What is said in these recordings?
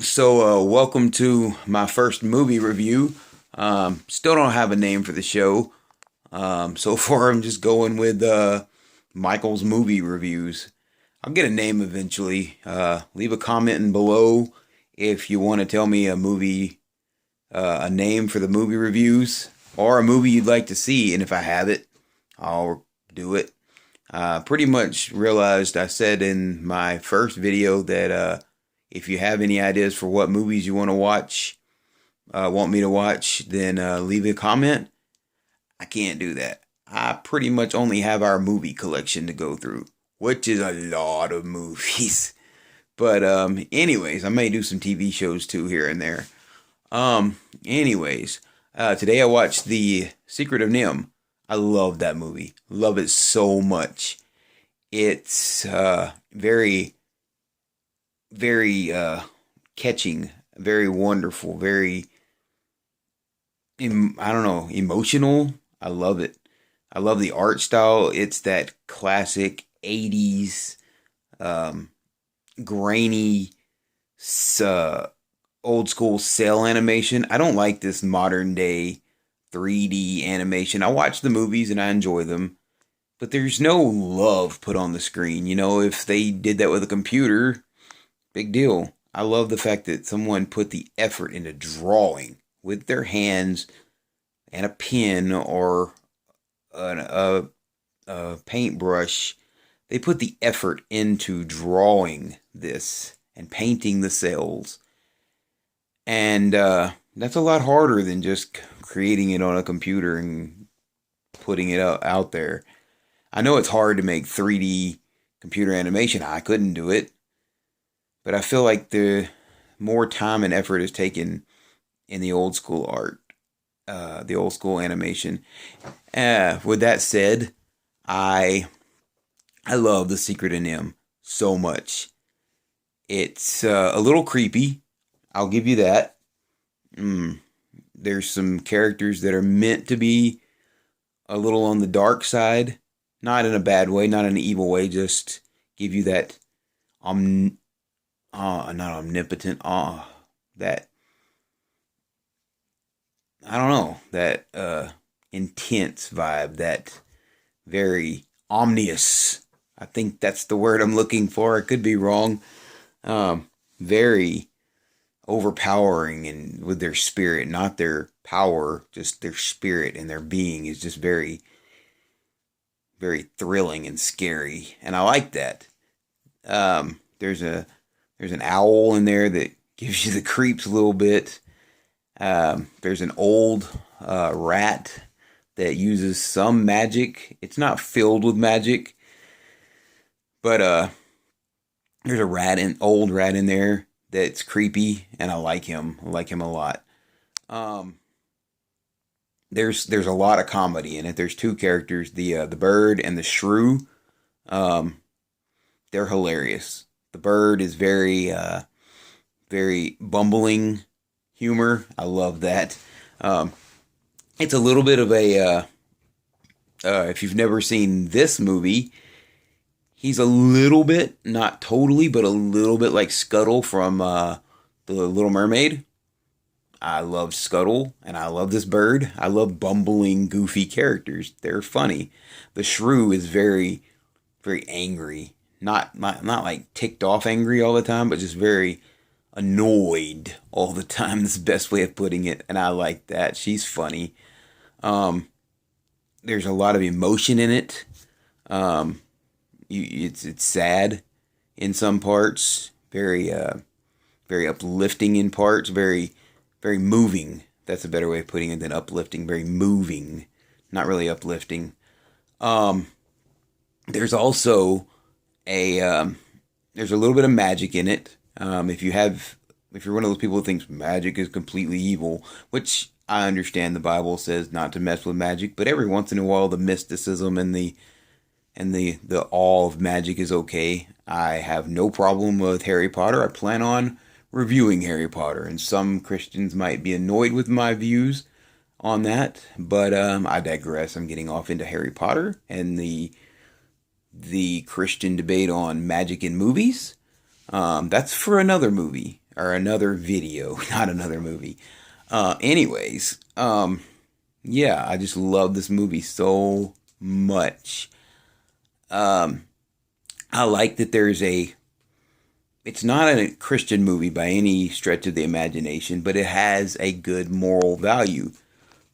Welcome to my first movie review. Still don't have a name for the show. So far, I'm just going with Michael's movie reviews. I'll get a name eventually. Leave a comment in below if you want to tell me a name for the movie reviews, or a movie you'd like to see. And if I have it, I'll do it. Pretty much realized I said in my first video that if you have any ideas for what movies you want me to watch, then leave a comment. I can't do that. I pretty much only have our movie collection to go through, which is a lot of movies. But anyways, I may do some TV shows too here and there. Anyways, today I watched The Secret of Nimh. I love that movie. Love it so much. It's very catching, very wonderful, I don't know, emotional. I love it. I love the art style. It's that classic 80s um, grainy uh, old school cell animation. I don't like this modern day 3D animation. I watch the movies and I enjoy them, but there's no love put on the screen. You know, if they did that with a computer, big deal. I love the fact that someone put the effort into drawing with their hands and a pen or a paintbrush. They put the effort into drawing this and painting the cells. And that's a lot harder than just creating it on a computer and putting it out there. I know it's hard to make 3D computer animation. I couldn't do it. But I feel like the more time and effort is taken in the old school art, the old school animation. With that said, I love The Secret of Nimh so much. It's a little creepy. I'll give you that. There's some characters that are meant to be a little on the dark side, not in a bad way, not in an evil way. Just give you that not omnipotent, that, I don't know, that intense vibe, that very ominous. I think that's the word I'm looking for. I could be wrong. Very overpowering, and with their spirit, not their power, just their spirit and their being is just very, very thrilling and scary. And I like that. There's an owl in there that gives you the creeps a little bit. There's an old rat that uses some magic. It's not filled with magic, but there's old rat in there that's creepy, and I like him. I like him a lot. There's a lot of comedy in it. There's two characters, the bird and the shrew. They're hilarious. The bird is very bumbling humor. I love that. It's a little bit of if you've never seen this movie, he's a little bit, not totally, but a little bit like Scuttle from The Little Mermaid. I love Scuttle, and I love this bird. I love bumbling, goofy characters. They're funny. The shrew is very, very angry. Not like ticked off angry all the time, but just very annoyed all the time. That's the best way of putting it, and I like that. She's funny. There's a lot of emotion in it. It's sad in some parts, very uplifting in parts, very moving. That's a better way of putting it than uplifting. Very moving, not really uplifting. There's also there's a little bit of magic in it. If you're one of those people who thinks magic is completely evil, which I understand the Bible says not to mess with magic, but every once in a while the mysticism and the awe of magic is okay. I have no problem with Harry Potter. I plan on reviewing Harry Potter, and some Christians might be annoyed with my views on that, but I digress. I'm getting off into Harry Potter and the Christian debate on magic in movies. That's for another movie, or another video, not another movie. Anyways, yeah, I just love this movie so much. I like that it's not a Christian movie by any stretch of the imagination, but it has a good moral value.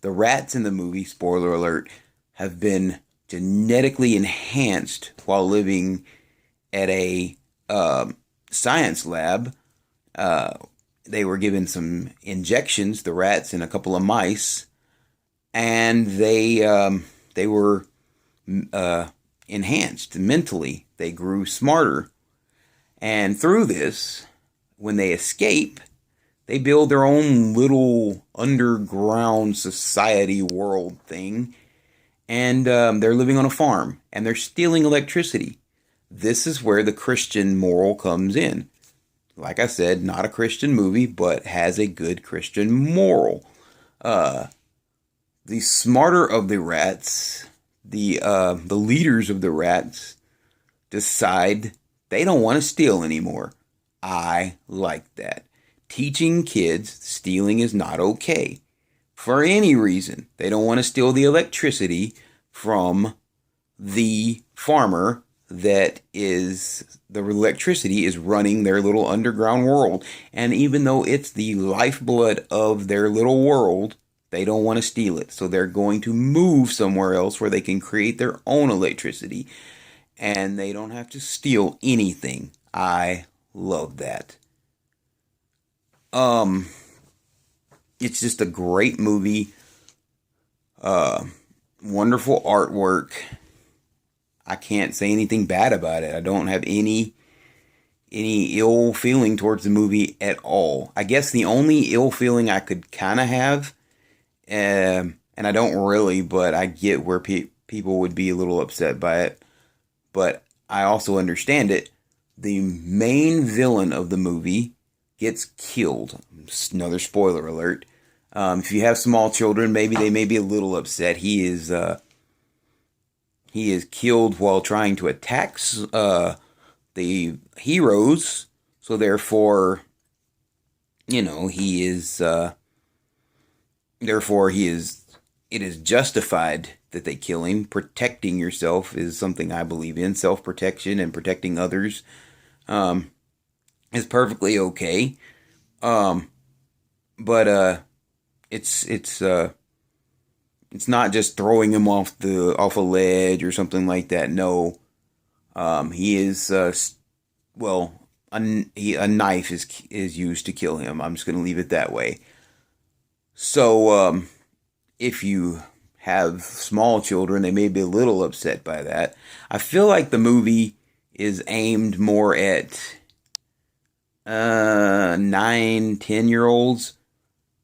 The rats in the movie, spoiler alert, have been genetically enhanced while living at a science lab. They were given some injections, the rats and a couple of mice, and they were enhanced mentally. They grew smarter. And through this, when they escape, they build their own little underground society world thing. And they're living on a farm. And they're stealing electricity. This is where the Christian moral comes in. Like I said, not a Christian movie, but has a good Christian moral. The smarter of the rats, the leaders of the rats, decide they don't want to steal anymore. I like that. Teaching kids stealing is not okay. For any reason. They don't want to steal the electricity from the farmer that is, the electricity is running their little underground world. And even though it's the lifeblood of their little world, they don't want to steal it. So they're going to move somewhere else where they can create their own electricity. And they don't have to steal anything. I love that. It's just a great movie. Wonderful artwork. I can't say anything bad about it. I don't have any ill feeling towards the movie at all. I guess the only ill feeling I could kind of have, and I don't really, but I get where people would be a little upset by it. But I also understand it. The main villain of the movie gets killed. Another spoiler alert. If you have small children, maybe they may be a little upset. He is killed while trying to attack the heroes. So therefore, it is justified that they kill him. Protecting yourself is something I believe in. Self-protection and protecting others is perfectly okay. But it's not just throwing him off a ledge or something like that. No, he is a knife is used to kill him. I'm just gonna leave it that way. So if you have small children, they may be a little upset by that. I feel like the movie is aimed more at 9, 10-year-olds.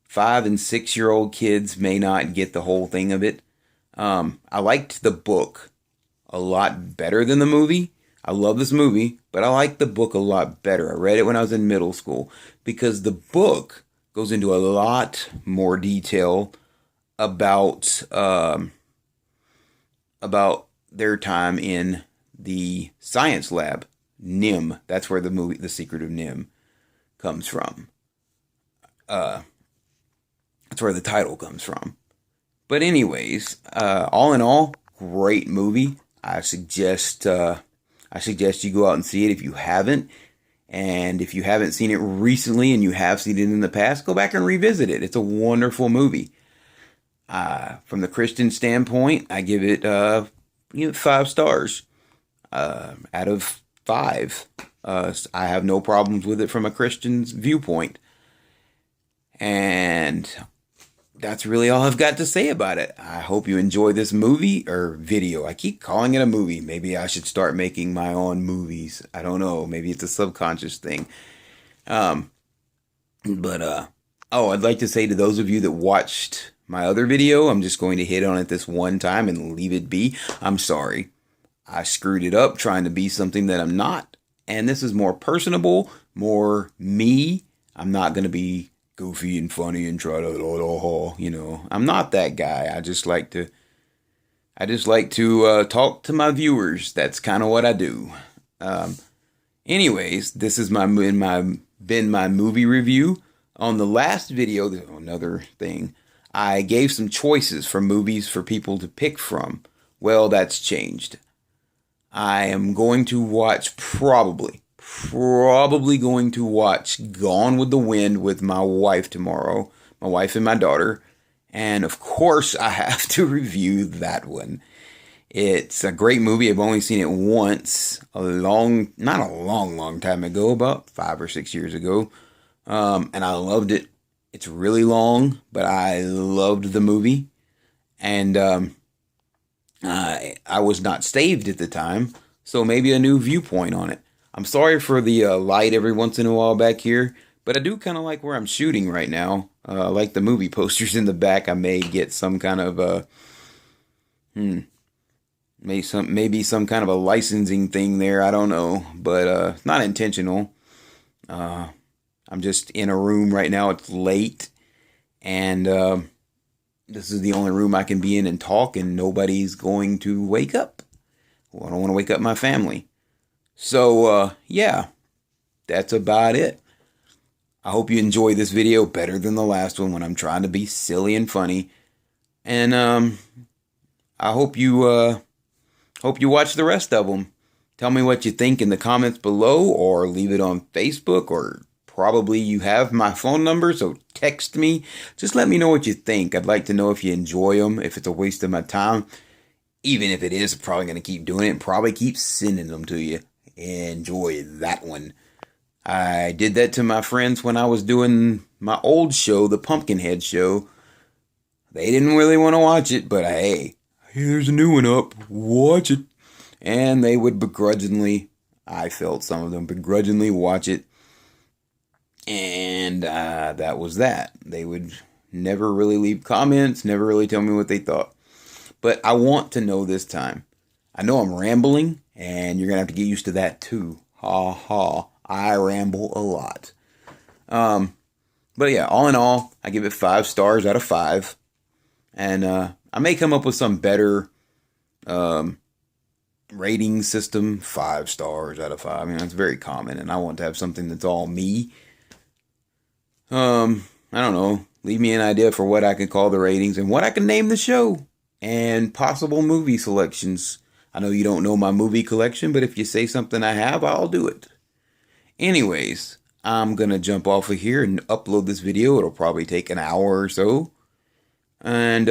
5 and 6-year-old kids may not get the whole thing of it. I liked the book a lot better than the movie. I love this movie, but I like the book a lot better. I read it when I was in middle school because the book goes into a lot more detail about their time in the science lab, Nimh. That's where the movie, The Secret of Nimh, comes from. That's where the title comes from. But anyways, all in all, great movie. I suggest you go out and see it if you haven't. And if you haven't seen it recently and you have seen it in the past, go back and revisit it. It's a wonderful movie. From the Christian standpoint, I give it 5 stars out of 5. I have no problems with it from a Christian's viewpoint. And that's really all I've got to say about it. I hope you enjoy this movie or video. I keep calling it a movie. Maybe I should start making my own movies. I don't know. Maybe it's a subconscious thing. I'd like to say to those of you that watched my other video, I'm just going to hit on it this one time and leave it be. I'm sorry. I screwed it up trying to be something that I'm not. And this is more personable, more me. I'm not going to be goofy and funny and try to, I'm not that guy. I just like to talk to my viewers. That's kind of what I do. Anyways, this is my been my movie review. On the last video, another thing, I gave some choices for movies for people to pick from. Well, that's changed. I am going to watch probably going to watch Gone with the Wind with my wife tomorrow. My wife and my daughter. And of course, I have to review that one. It's a great movie. I've only seen it once, not a long time ago, about 5 or 6 years ago. And I loved it. It's really long, but I loved the movie. And I was not saved at the time, so maybe a new viewpoint on it. I'm sorry for the light every once in a while back here, but I do kind of like where I'm shooting right now. Like the movie posters in the back, I may get some kind of maybe some kind of a licensing thing there. I don't know, but it's not intentional. I'm just in a room right now. It's late, and this is the only room I can be in and talk, and nobody's going to wake up. Well, I don't want to wake up my family. So, yeah, that's about it. I hope you enjoy this video better than the last one when I'm trying to be silly and funny. And I hope you watch the rest of them. Tell me what you think in the comments below, or leave it on Facebook, or probably you have my phone number, so text me. Just let me know what you think. I'd like to know if you enjoy them, if it's a waste of my time. Even if it is, I'm probably going to keep doing it and probably keep sending them to you. Enjoy that one. I did that to my friends when I was doing my old show, the Pumpkinhead show. They didn't really want to watch it, but hey, there's a new one up. Watch it. And they would begrudgingly, I felt some of them begrudgingly watch it. And that was that. They would never really leave comments, never really tell me what they thought. But I want to know this time. I know I'm rambling, and you're going to have to get used to that too. Ha ha. I ramble a lot. But yeah, all in all, I give it 5 stars out of 5. And I may come up with some better rating system. 5 stars out of 5. I mean, that's very common, and I want to have something that's all me. I don't know. Leave me an idea for what I can call the ratings and what I can name the show. And possible movie selections. I know you don't know my movie collection, but if you say something I have, I'll do it. Anyways, I'm going to jump off of here and upload this video. It'll probably take an hour or so. And,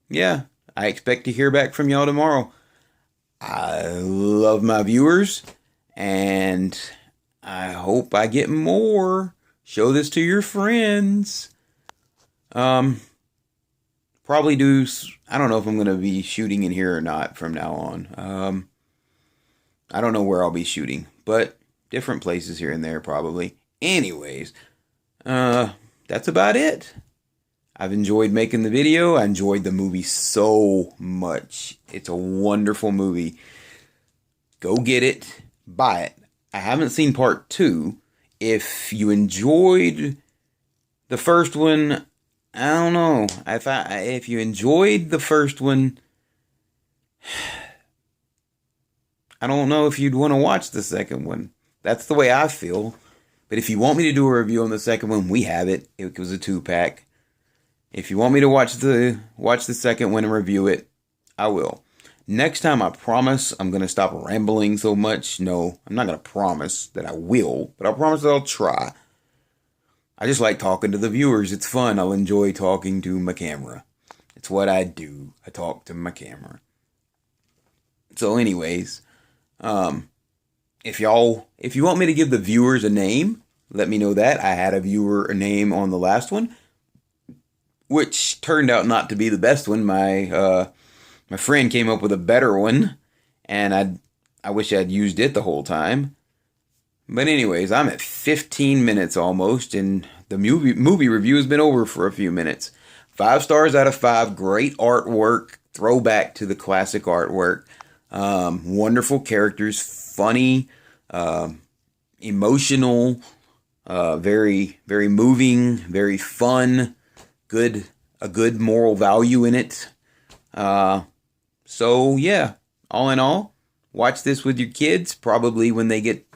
yeah, I expect to hear back from y'all tomorrow. I love my viewers, and I hope I get more. Show this to your friends. Probably do, I don't know if I'm going to be shooting in here or not from now on. I don't know where I'll be shooting, but different places here and there probably. Anyways, that's about it. I've enjoyed making the video. I enjoyed the movie so much. It's a wonderful movie. Go get it. Buy it. I haven't seen part 2. If you enjoyed the first one, I don't know. If you enjoyed the first one, I don't know if you'd want to watch the second one. That's the way I feel. But if you want me to do a review on the second one, we have it. It was a 2-pack. If you want me to watch the second one and review it, I will. Next time, I promise I'm going to stop rambling so much. No, I'm not going to promise that I will, but I promise that I'll try. I just like talking to the viewers. It's fun. I'll enjoy talking to my camera. It's what I do. I talk to my camera. So anyways, if you want me to give the viewers a name, let me know that. I had a viewer name on the last one, which turned out not to be the best one. My friend came up with a better one, and I wish I'd used it the whole time. But anyways, I'm at 15 minutes almost, and the movie review has been over for a few minutes. 5 stars out of 5. Great artwork. Throwback to the classic artwork. Wonderful characters. Funny. Emotional. Very, very moving. Very fun. A good moral value in it. So, yeah. All in all, watch this with your kids. Probably when they get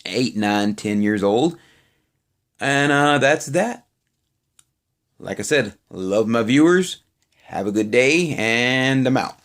8, 9, 10 years old. And that's that. Like I said, love my viewers. Have a good day, and I'm out.